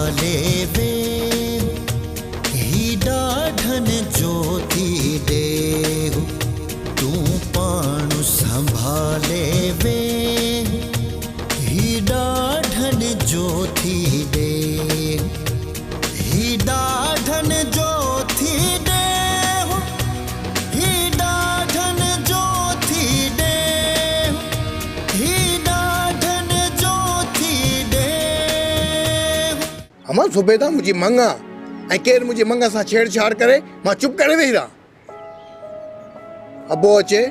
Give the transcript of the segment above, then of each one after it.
संभाले वे ही डाढ़न ज्योति दे तू पाणु संभाले वे ही डाढ़न ज्योति दे ही डाढ़न ज्योति दे ही डाढ़न ज्योति दे ही डाढ़न ज्योति दे। अमल सुबेदा मुझी मंगा ऐं केर मुझी मंगा सा छेड़छाड़ करे मां चुप करे वेही रहा। अबो अचे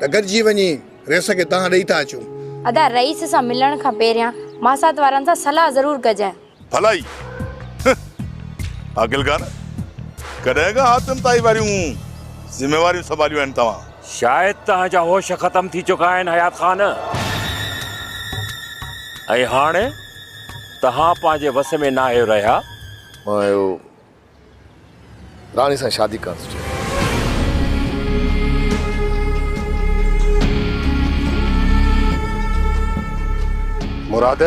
त गॾिजी वञी रेस खे तव्हां ॾेई था अचूं। अदा रईस सां मिलण खां पहिरियां मासात वारनि सां सलाह ज़रूर कजांइ। भलाई अगिल कान कॾहिं खां हाथम ताई वारियूं ज़िम्मेवारियूं संभालियूं आहिनि तव्हां? शायद तव्हांजा होश ख़त्म थी चुका आहिनि हयात ख़ान। ऐं हाणे तव्हां पंहिंजे वस में न आहियो रहिया। रानी सां शादी करणु सोचियो। मुराद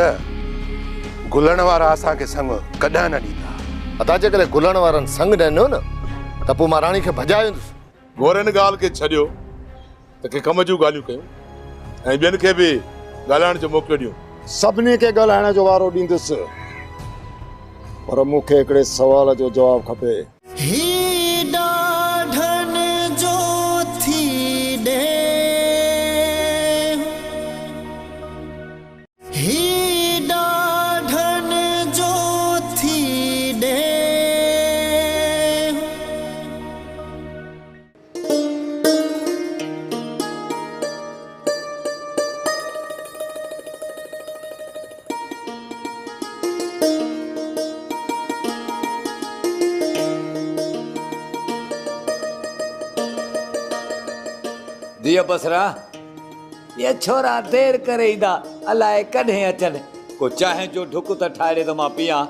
गुलण वारा असांखे संग कॾहिं न ॾींदा। अदा जे करे गुलण वारनि संग ॾिनो न त पोइ मां राणी खे भॼाए वेंदुसि। गोरे हिन ॻाल्हि खे छॾियो त के कम जूं ॻाल्हियूं कयूं ऐं ॿियनि खे बि ॻाल्हाइण जो मौक़ो ॾियूं। सभिनी खे ॻाल्हाइण जो वारो ॾींदुसि, पर मूंखे हिकिड़े सवाल जो जवाबु खपे। ही डाढ़न ज्योति दे ही डाढ़न ज्योति दे। दिया बसरा ये छोरा देर करे ईंदा अलाए कॾहिं अचनि। को चांहि जो ढुक त ठाहे ॾे त मां पियां।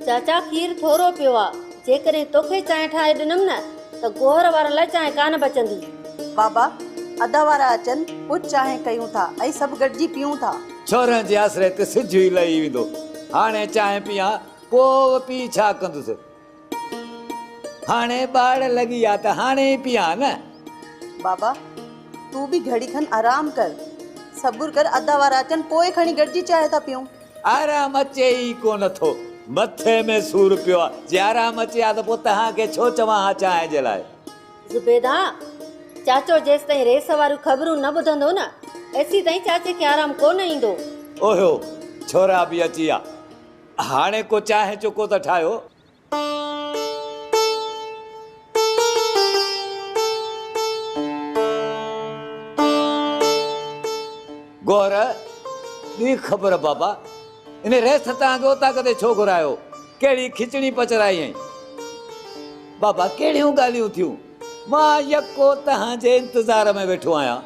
चाचा खीर थोरो पियो आहे, जेकॾहिं तोखे चांहि ठाहे ॾिनमि न त गोहर वारनि लाइ चांहि कान बचंदी। बाबा अदा वारा अचनि कुझु चांहि कयूं था ऐं सभु गॾिजी पीऊं था। छोरनि जे आसरे ते सिज ई लही वेंदो। हाणे चांहि पियां पोइ पी छा कंदुसि। हाणे ॿाड़ लॻी आहे त हाणे ई पियां न। बाबा तू भी घड़ी खन आराम कर, सबुर कर, अदा वारा अचन पोए खणी गॾिजी चाहे था पियूं। आराम अचे ई कोन थो, मथे में सूर पियो आहे। जे आराम अचे आ त पोइ तव्हांखे छो चवां हा चांहि जे लाइ। ज़ुबैदा चाचो जेसि ताईं रेस वारियूं ख़बरूं न ॿुधंदो न एसी ताईं चाचे खे आराम कोन ईंदो। ओहो छोरा बि अची विया। हाणे को चांहि चुको त ठाहियो। गौर ॿी ख़बर बाबा, इन रेस तव्हांखे उतां कदे छो घुरायो? कहिड़ी खिचड़ी पचराई आई? बाबा कहिड़ियूं ॻाल्हियूं थियूं? मां यको तव्हांजे इंतज़ार में वेठो आहियां।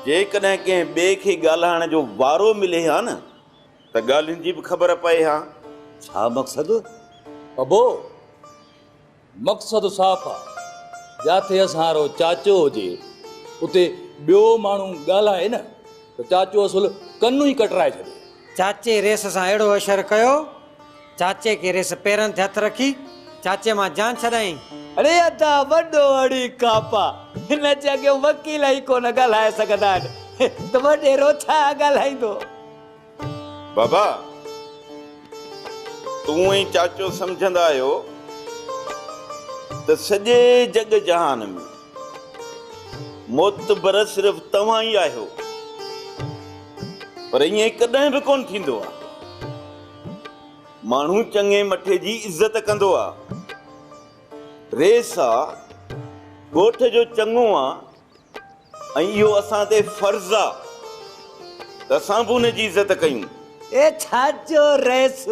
जेकॾहिं कंहिं ॿिए खे ॻाल्हाइण जो वारो मिले हा न त ॻाल्हियुनि जी बि ख़बर पए हा। छा मक़सदु? अबो मक़सदु साफ़ आहे। जिथे असांजो चाचो हुजे उते ॿियो माण्हू ॻाल्हाए न तो चाचो असुल कन्नू ही कटराए छॾे। चाचे रेस सां अहिड़ो असरु कयो, चाचे के रेस पेरनि ते हथु रखी चाचे मां जान छॾाई। अरे अदा वॾो अड़ी कापा, हिन जॻह वकील ई कोन ॻाल्हाए सघंदा आहिनि त वॾेरो छा ॻाल्हाईंदो? बाबा तूं ई चाचो सम्झंदा आहियो त सॼे जग जहान में मोतबर सिर्फ़ तव्हां ई आहियो, पर ईअं कॾहिं बि कोन थींदो आहे। माण्हू चङे मठे जी इज़त कंदो आहे। रेस आहे, ॻोठ जो चङो आहे ऐं इहो असां ते फर्ज़ आहे त असां बि हुन जी इज़त कयूं। ए छाजो रेस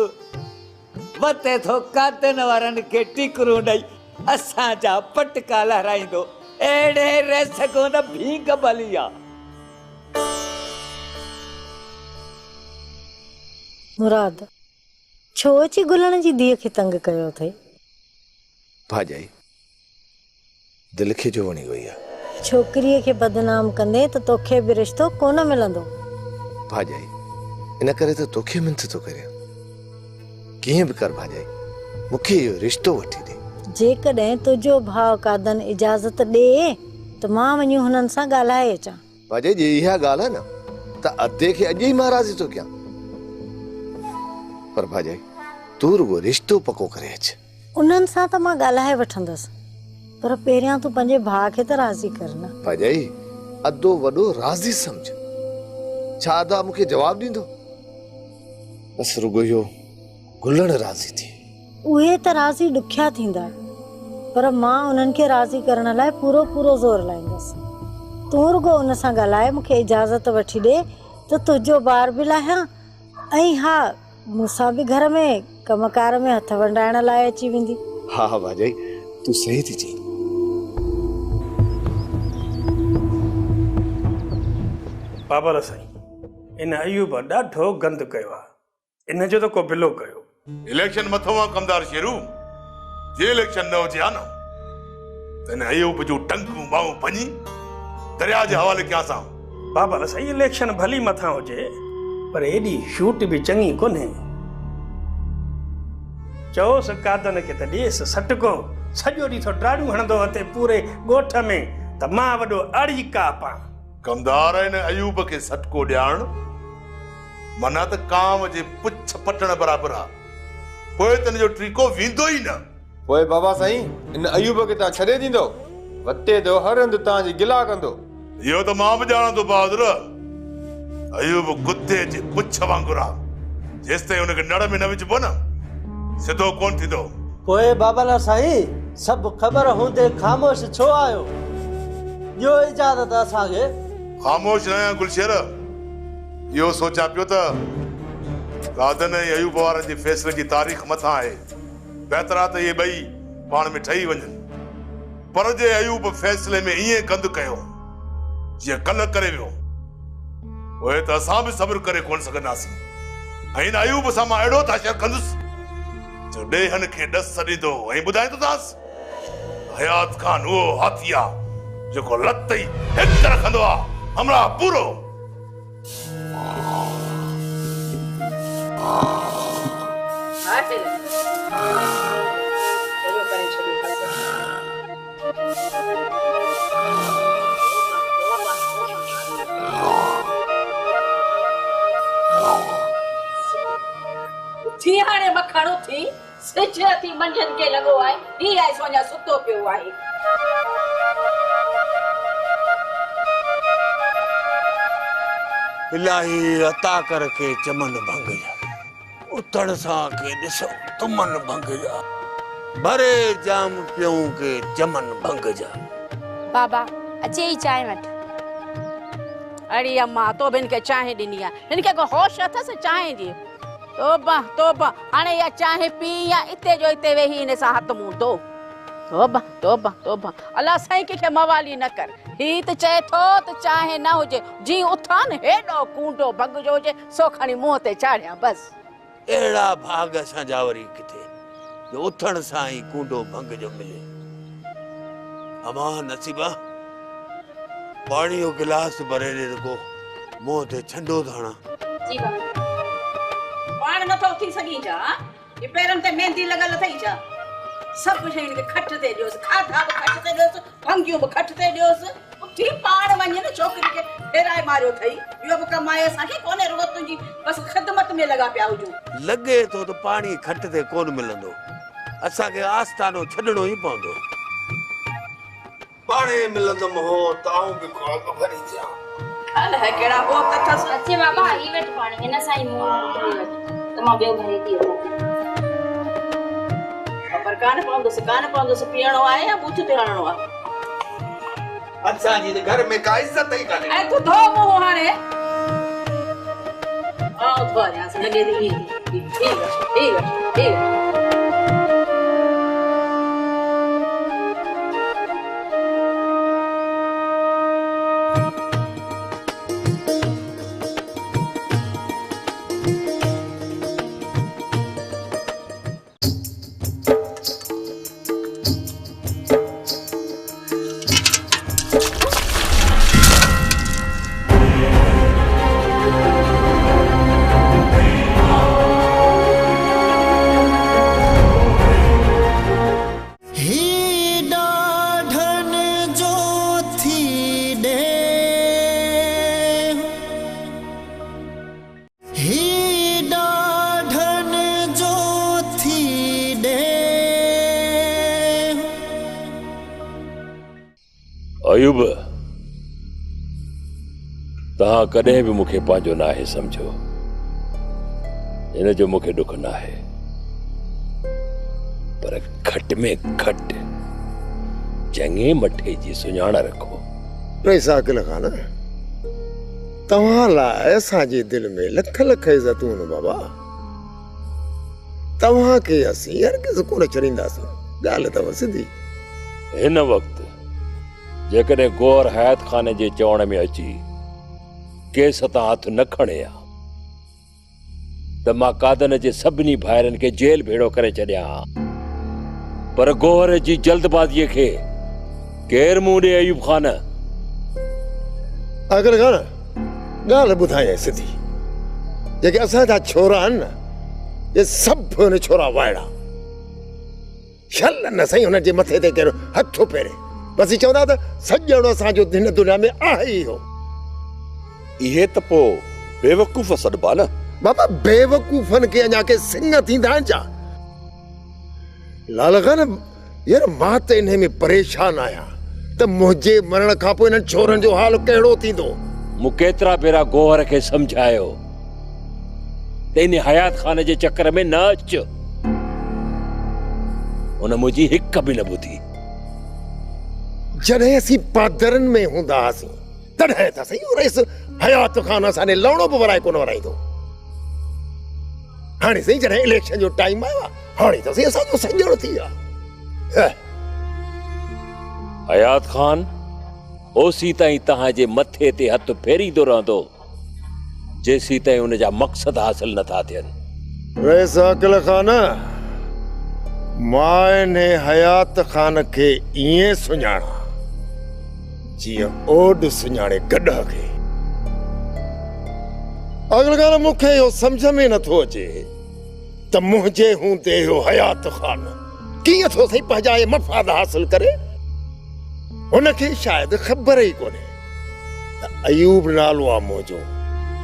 वते थो कातन वारनि खे टिकरूं ॾेई असांजा पटका लहराईंदो। अहिड़े रेस को न भींग भली आहे। मुराद छो अची गुलण जी धीअ खे तंग कयो अथई? भाॼाई दिलि खे जो वणी वई आहे। छोकिरीअ खे बदनाम कंदे त तोखे बि रिश्तो कोन मिलंदो। भाॼाई इन करे त तोखे मिनत थो करे। कीअं बि कर भाॼाई मूंखे इहो रिश्तो वठी ॾे। जेकॾहिं तुंहिंजो भाउ कादन इजाज़त ॾे त मां वञी हुननि सां ॻाल्हाए अचां। भाॼाई जे इहा ॻाल्हि आहे न त अधे खे अॼु ई मां राज़ी थो कयां, पर भाॼाई तूं रुगो रिश्तो पको करे अच। उन्हनि सां त मां ॻाल्हाए वठंदसि, पर पहिरियां तूं पंहिंजे भाउ खे त राज़ी कर न। भाॼाई अधो वॾो राज़ी सम्झ, छा अदा मूंखे जवाबु ॾींदो? बस रुगो इहो गुलण राज़ी थी। उहे त राज़ी ॾुखिया थींदा, पर मां उन्हनि खे राज़ी करण लाइ पूरो पूरो ज़ोर लाईंदसि। तूं रुगो उन सां ॻाल्हाए मूंखे इजाज़त वठी ॾे त तुंहिंजो ॿार बि लाहियां, ऐं हा मूंसां बि घर में कमकार में हथ वंडाइण लाइ अची वेंदी। हा हा भाॼाई तूं सही थी चई। बाबर साईं, इन अयूब ॾाढो गंद कयो आहे, इन जो त को बिलो कयो। इलेक्शन मथो आहे कमदार शेरू, जे इलेक्शन न हुजे हा न त इन अयूब जूं टंगूं बाहूं भञी दरिया जे हवाले कयां। बाबर साईं इलेक्शन भली मथां हुजे, पर एॾी शूट बि चङी कोन्हे। चओसि कादन खे त ॾेसि सटको, सॼो ॾींहुं थो ड्राड़ूं हणंदो अथे पूरे ॻोठ में, त मां वॾो अड़ी कापां। कमदार इन अयूब खे सटको ॾियण माना त कांव जे पुछ पटण बराबर आहे, पोइ त इन जो ट्रीको वेंदो ई न। पोइ बाबा साईं इन अयूब खे तव्हां छॾे ॾींदो, वते तो हर हंधि तव्हांजी गिला कंदो। इहो त मां बि ॼाणां थो बहादुर, अयूब कुते जे पुछ वांगुरु आहे, जेसिताईं हुनखे नड़ में न विझबो न सिधो कोन थींदो। पोइ बाबा साईं सभु ख़बर हूंदे ख़ामोश छो आयो? ॾियो इजाज़त असांखे। ख़ामोश न आहियां गुलशेर, इहो सोचां पियो त कादन ऐं अयूब वारनि जे फ़ैसिले जी तारीख़ मथां आहे, बहितर आहे त इहे ॿई पाण में ठही वञनि। पर जे अयूब फ़ैसिले में ईअं गंद कयो जीअं कल्ह करे वियो, पोइ त असां बि सब्र करे कोन सघंदासीं। ऐं हिन अयूब सां मां अहिड़ो ताशर कंदुसि जो ॾेहन खे ॾस ॾींदो ऐं ॿुधाईंदोसांसि हयात खान उहो हाथी आहे जेको लत ई हिक रखंदो आहे हमरा पूरो। थी हाणे मखणो थी सिज थी मंझंदि के लॻो आहे, ही आहे सोञा सुतो पियो आहे। इलाही अता कर के चमन भंग जा, उतड़ सां के ॾिसो तुमन भंग जा, भरे जाम पियूं के चमन भंग जा। बाबा अचे ई चांहि वठ। अड़ी अम्मा तो बिन के चांहि ॾिनी आहे, हिन खे को होश अथसि चांहि जी? तोबा तोबा, हाणे या चांहि पी या इते जो इते वेही हिन सां हथ मुंहुं धो। तोबा तोबा तोबा, अल्लाह साईं कंहिंखे मवाली न कर। ही त चए थो त चांहि न हुजे, जी उथान हेॾो कूंडो भंग जो हुजे सो खणी मुंहं ते चाढ़िया बस। अहिड़ा भाग असांजा वरी किथे जो उथण सां ई कूंडो भंग जो मिले। अमा नसीबा पाणी जो गिलास भरे ॾे रुगो मुंहं ते छंडो धाणा। जी बाबा पाण नथो उथी सघी जा, ये पेरनि ते मेहंदी लॻल अथई छा? सभु शयुनि खे खट ते ॾियोसि, खाधा बि खट ते ॾियोसि, भंगियूं बि खट ते ॾियोसि, उथी पाण वञे न छोकिरी खे फेराए मारियो अथई। इहो बि कमु आहे असांखे कोन्हे, रुगो तुंहिंजी बसि ख़िदमत में लॻा पिया हुजूं। लॻे थो त पाणी खट ते कोन मिलंदो, असांखे आस्थानो छॾणो ई पवंदो। पाणी मिलंदुमि हो त आऊं बि ख्वाब भरी जा। हल है केड़ा हो कथस। अचे बाबा ई वठ पाणी हिन सां ई मुंहुं धोई वठ त मां ॿियो भरे थी अचां। पर कान पवंदुसि पीअणो आहे या बूथ ते हणणो आहे? असांजी घर में का इज्जत ई कान्हे। ऐं तूं धो मुंहुं हाणे। आओ धोरियां लॻे थी ठीक है। अयूब तहां कॾहिं बि मूंखे पंहिंजो नाहे सम्झो, इन जो मूंखे दुख न आहे, पर घटि में घटि चङे मठे जी सुञाण रखो। रईसा अकिल खान, तव्हां लाइ असांजे दिलि में लख लख इज़तूं आहिनि बाबा। तव्हांखे असीं हरगिज़ कोन छॾींदासीं, ॻाल्हि अथव सिधी। हिन वक़्तु जेकॾहिं गौर हयात खाने जे चवण में अची केस तां हथ न खणे आ त मां कादन जे सभिनी भाइरनि खे जेल भेड़ो करे छॾियां, पर गौर जी जल्दबाज़ीअ खे केरु मुंहुं ॾे अयूब खान? अगरि खान ॻाल्हि ॿुधायां सिधी, जेके असांजा छोरा आहिनि न, ये सभु हिन छोरा वाइड़ा छल न साईं, हुन जे मथे ते कहिड़ो हथु पेरे, बसि चवंदा त सॼणो असांजो हिन दुनिया में आहे ई हो। इहे त पोइ बेवकूफ़ सॾिबा न बाबा, बेवकूफ़नि खे अञा के सिंह थींदा आहिनि छा? लाल खान यार, मां त इन में परेशान आहियां त मुंहिंजे मरण खां पोइ इन्हनि छोरनि जो हाल कहिड़ो थींदो। मूं केतिरा भेरा गौहर खे सम्झायो त इन हयात खान जे चक्कर में न अच, उन मुंहिंजी हिक बि न ॿुधी। जॾहिं असीं पादरनि में हूंदा हुआसीं तॾहिं त सही रईस हयात खान असांजे लवणो बि वराए कोन वराईंदो। हाणे सही जॾहिं इलेक्शन जो टाइम आयो आहे, हाणे त सही असांजो सॼणो थी वियो आहे। हयात खान ओसी ताईं तहांजे मथे ते हथ फेरींदो रहंदो जेसी ताईं उन जा मक़सद हासिल नथा थियनि। रईस अकिल खान, मां इन हयात खान खे ईअं सुञाणा जीअं ओड सुञाणे गॾह खे। अकिल खान, मूंखे इहो सम्झ में नथो अचे त मुंहिंजे हूंदे इहो हयात खान कीअं थो सही पंहिंजा मफ़ाद हासिल करे। हुनखे शायदि ख़बर ई कोन्हे त अयूब नालो आहे मुंहिंजो,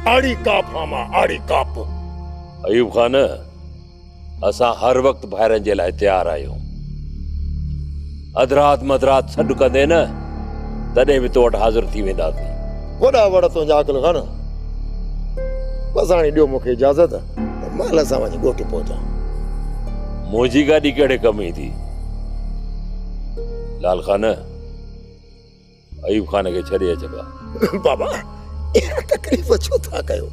आड़ी काप मां आड़ी काप। अयूब खान, असां हर वक़्तु भाइरनि जे लाइ तयारु आहियूं। अधरात मधरात सॾु कंदे न तॾहिं बि तो वटि हाज़िर थी वेंदासीं। वॾा वॾा तुंहिंजा अकिल खान, बसि हाणे ॾियो मूंखे इजाज़त, महिल सां वञी ॻोठी पहुचां। मुंहिंजी गाॾी कहिड़े कम ईंदी? लाल खान, अयूब खान खे छॾे अचबा। बाबा, इहा तकलीफ़ छो था कयो?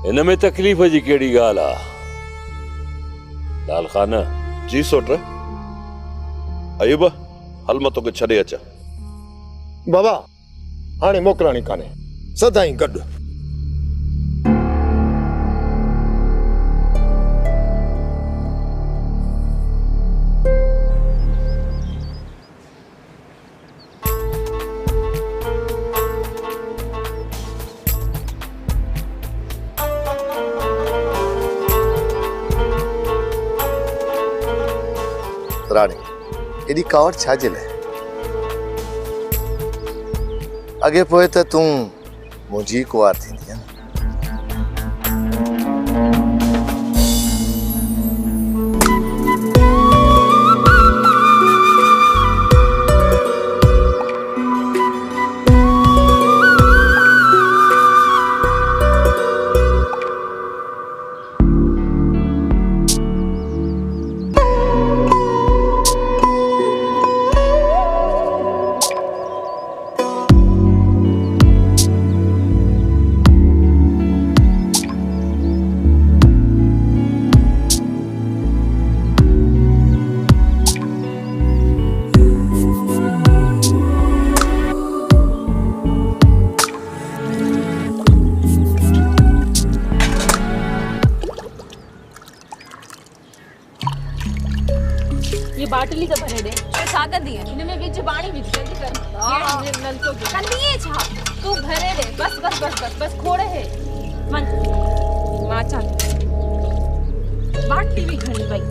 हिन में तकलीफ़ जी कहिड़ी ॻाल्हि आहे? लाल खान जी सोट, अयूब हल मां तोखे छॾे अचां। बाबा, हाणे मोकिलाणी कान्हे, सदाईं गॾु। राणी, एॾी कावड़ छाजे लाइ? अॻे पोइ त तूं मुंहिंजी कुंवार थींदी न। बाटली का भरे दे सागर दी है इनमें विच पानी विच जल्दी कर ये नल को कंदी छा तू भरे दे बस बस बस बस बस खोड़े है मन मां चा बाटली भी घणी भाई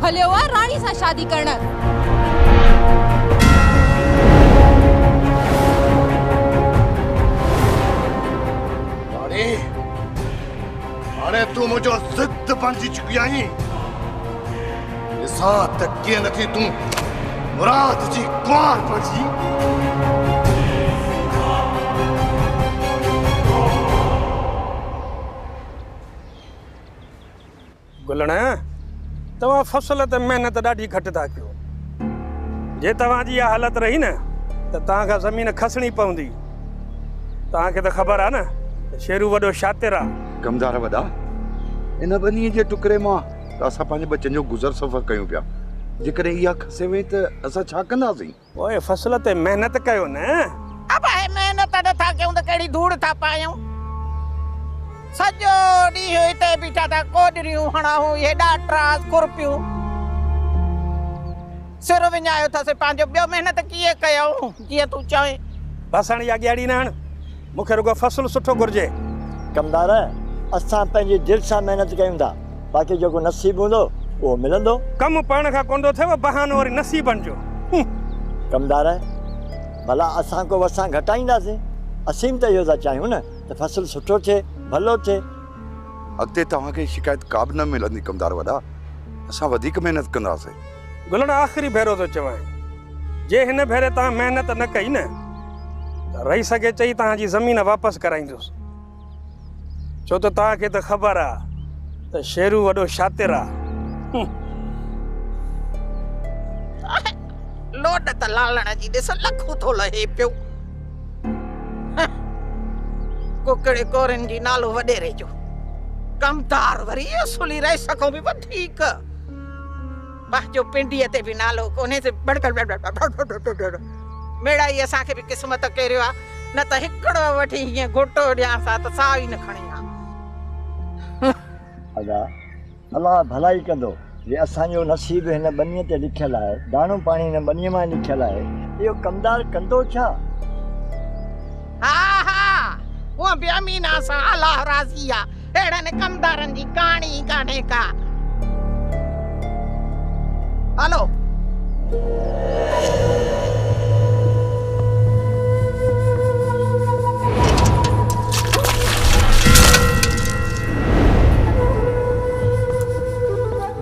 हलियो आहे राणी सां शादी करण। राणी हाणे तूं मुंहिंजो ज़िद बणिजी चुकी आहीं। ॾिसां त कीअं नथी तूं मुराद जी कुंवार बणिजी। गुलण तव्हां फसल ते महिनत ॾाढी घटि था कयो। जे तव्हांजी इहा हालत रही न त तव्हांखां ज़मीन खसणी पवंदी। तव्हांखे त ख़बर आहे न त शेरू वॾो शातिर आहे। कमदार वॾा इन ॿनीअ जे टुकड़े मां त असां पंहिंजे बचनि जो गुज़र सफ़र कयूं पिया। जेकॾहिं इहा खसे वई त असां छा कंदासीं? ओए फसल ते महिनत कयो न। अब है मेहनत नथा कयूं त कहिड़ी धूड़ था पायूं। सॼो ॾींहुं हिते बीठा था कोडरियूं हणाऊं, हेॾा ट्रास खुरपियूं सिर विञायो अथसि पंहिंजो। ॿियो महिनत कीअं कयूं जीअं तूं चवे? बस हाणे इहा ॻाड़ी न हण, मूंखे रुगो फसल सुठो घुरिजे। कमदार असां पंहिंजी दिलि सां महिनत कयूं था, बाक़ी जेको नसीब हूंदो उहो मिलंदो। कमु पाण खां कोन्ह थिएव, बहानो वरी नसीबनि जो। कमदार भला असां को वसां घटाईंदासीं? असीं त इहो था चाहियूं न त फसल सुठो थिए, भलो थिए। अॻिते तव्हांखे शिकायत का बि न मिलंदी कमदार वॾा। असां वधीक महिनत कंदासीं। गुलण आख़िरी भेरो थो चवां, जे हिन भेरे तव्हां महिनत न कई न त रही सघे चई तव्हांजी ज़मीन वापसि कराईंदुसि। छो त तव्हांखे त ख़बर आहे त शेरू वॾो शातिर आहे। लोड त लालण जी ॾिस लखूं थो लहे पियो। कुकड़े कोरनि जी नालो वॾेरे जो कमदार वरी असुली रही सघो बि वधीक। पंहिंजो पिंडीअ ते बि नालो कोन्हे से मेड़ाई असांखे बि क़िस्मत केरियो आहे, न त हिकिड़ो वठी हीअं घोटो ॾियांसि त साई न खणी आ। अदा अलाह भलाई कंदो जे असांजो नसीब हिन ॿनीअ ते लिखियलु आहे, दाणो पाणी हिन ॿनीअ मां लिखियलु आहे। इहो कमदार कंदो छा? हा हा उहा बि अमीना सां अलाह राज़ी आहे। अहिड़नि कमदारनि जी कहाणी कान्हे का। हलो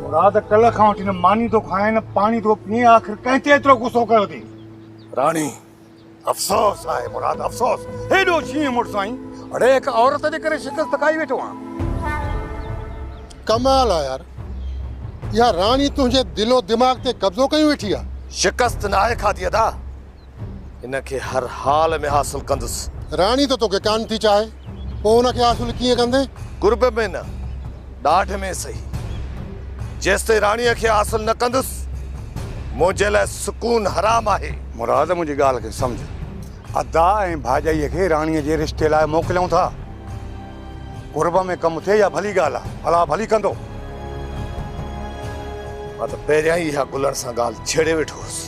मुराद कल्ह खां वठी न मानी थो खाए न पानी थो पीए, आख़िर कंहिं ते एतिरो गुस्सो कयो अथई? राणी अफ़सोस आहे मुराद, अफ़सोस। हेॾो शींहं मुड़ुसु आहीं, अड़े हिकु औरत जे करे शिकस्त खाई वेठो आहियां। कमाल आहे यार, इहा राणी तुंहिंजे दिलो दिमाग़ ते कब्ज़ो कयूं वेठी आहे। शिकस्त न आहे खाधी अदा, इनखे हर हाल में हासिल कंदुसि। राणी त तोखे कान थी चाहे, पोइ उनखे हासिल कीअं कंदे? कुर्ब में न, ॾाढ में सही। जेसिताईं राणीअ खे हासिल न कंदुसि मुंहिंजे लाइ सुकून हराम आहे। मुराद मुंहिंजी ॻाल्हि खे सम्झ, अदा ऐं भाॼाईअ खे राणीअ जे रिश्ते लाइ मोकिलियूं था। कुर्ब में कमु थिए या भली ॻाल्हि आहे, अलाह भली कंदो। मां त पहिरियां ई इहा गुलण सां ॻाल्हि छेड़े वेठो हुउसि।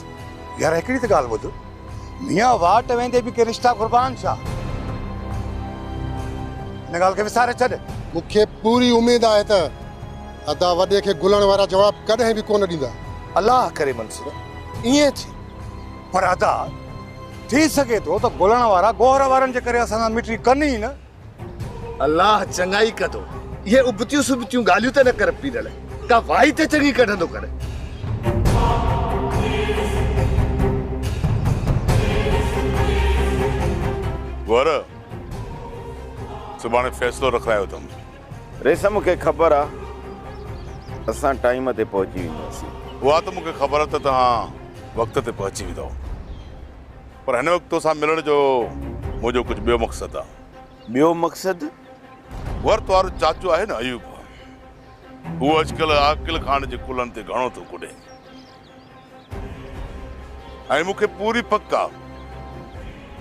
यार हिकिड़ी त ॻाल्हि ॿुध, मियां वाट वेंदे बि के रिश्ता कुर्बान छा? हिन ॻाल्हि खे विसारे छॾ। मूंखे पूरी उमेद आहे त अदा वॾे खे गुलण वारा जवाब कॾहिं बि कोन ॾींदा। अलाह करे मंसूर ईअं थी, पर अदा थी सघे थो त गुलण वारा गोहर वारनि जे करे असां सां मिटी कनि ई न। अलाह चङाई कंदो, इहे उबतियूं सुबतियूं ॻाल्हियूं त न कर पीरल, का वाई ते चङी कढंदो करे। वर सुभाणे फ़ैसिलो रखायो अथमि। रेसा मूंखे ख़बर आहे असां टाइम ते पहुची वेंदासीं। उहा त मूंखे ख़बर आहे त तव्हां वक़्त ते पहुची वेंदव, पर हिन वक़्त तोसां मिलण जो मुंहिंजो कुझु ॿियो मक़सदु आहे। ॿियो मक़सदु? वर्त वारो चाचो आहे न अयूब, उहो अॼुकल्ह आकिल खान जे कुलनि ते घणो थो कुॾे, ऐं मूंखे पूरी पक आहे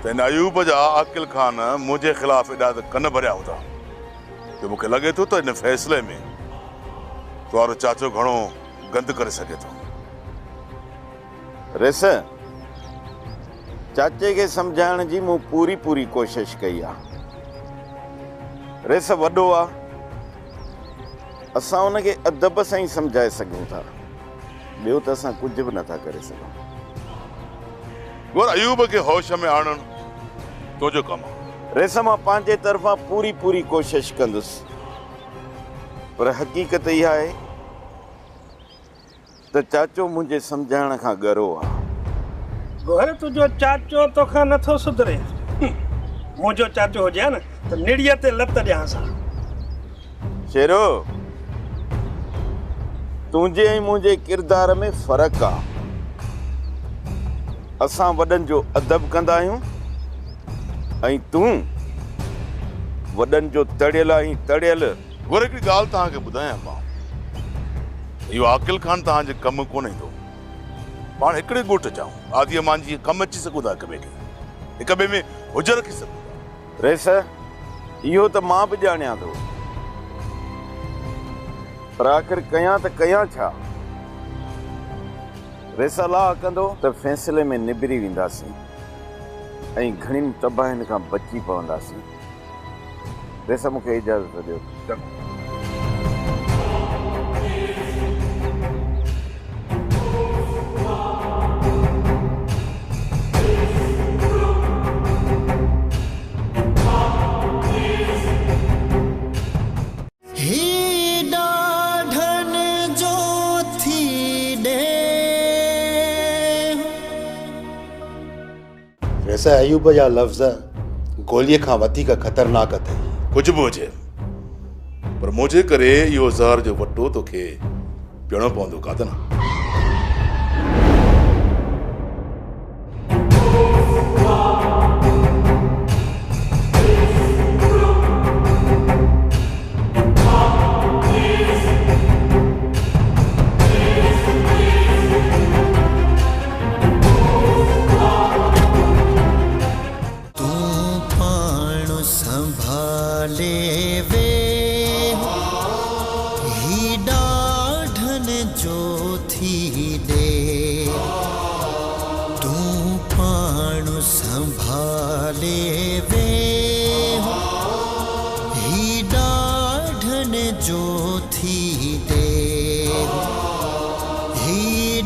त हिन अयूब जा आकिल खान मुंहिंजे ख़िलाफ़ एॾा त कन भरिया हूंदा जो मूंखे लॻे थो त हिन फ़ैसिले में तुंहिंजो चाचो घणो गंद करे सघे थो। रेस चाचे खे सम्झाइण जी मूं पूरी कोशिश कई आहे। रेस वॾो आहे, असां हुनखे अदब सां ई सम्झाए सघूं था, ॿियो त असां कुझु बि नथा करे सघूं। गोर अयूब खे होश में आणणु तुंहिंजो कमु आहे। रेस मां पंहिंजे तरफ़ां पूरी पूरी कोशिश कंदुसि, पर हक़ीक़त इहा आहे त चाचो मुंहिंजे सम्झाइण खां ॻरो आहे। गोहर तुंहिंजो चाचो तोखां नथो सुधरे। मुंहिंजो चाचो हुजे न त निड़ीअ ते लत ॾियांसि। शेरो, तुंहिंजे ऐं मुंहिंजे किरदार में फ़र्क़ु आहे। असां वॾनि जो अदब कंदा आहियूं ऐं तूं वॾनि जो तड़ियल ऐं तड़ियल। गोर हिकिड़ी ॻाल्हि तव्हांखे ॿुधायां मां, इहो आकिल खान तव्हांजे कमु कोन ईंदो। पाण हिकिड़े ॻोठ जाऊं आदीअ मांजी कमु अची सघूं था, हिक ॿिए खे हिक ॿिए में हुज रखी सघूं। रेस, इहो त मां बि ॼाणियां थो, पर आख़िर कयां त कयां छा? रेस अलाह कंदो त फ़ैसिले में निबिरी वेंदासीं ऐं घणियुनि तबाहियुनि खां बची पवंदासीं। रेस, मूंखे इजाज़त ॾियो। वैसे अयूब जा लफ़्ज़ गोलीअ खां वधीक ख़तरनाक अथई। कुझु बि हुजे, पर मुंहिंजे करे इहो ज़हर जो वटो तोखे पीअणो पवंदो कादन। ही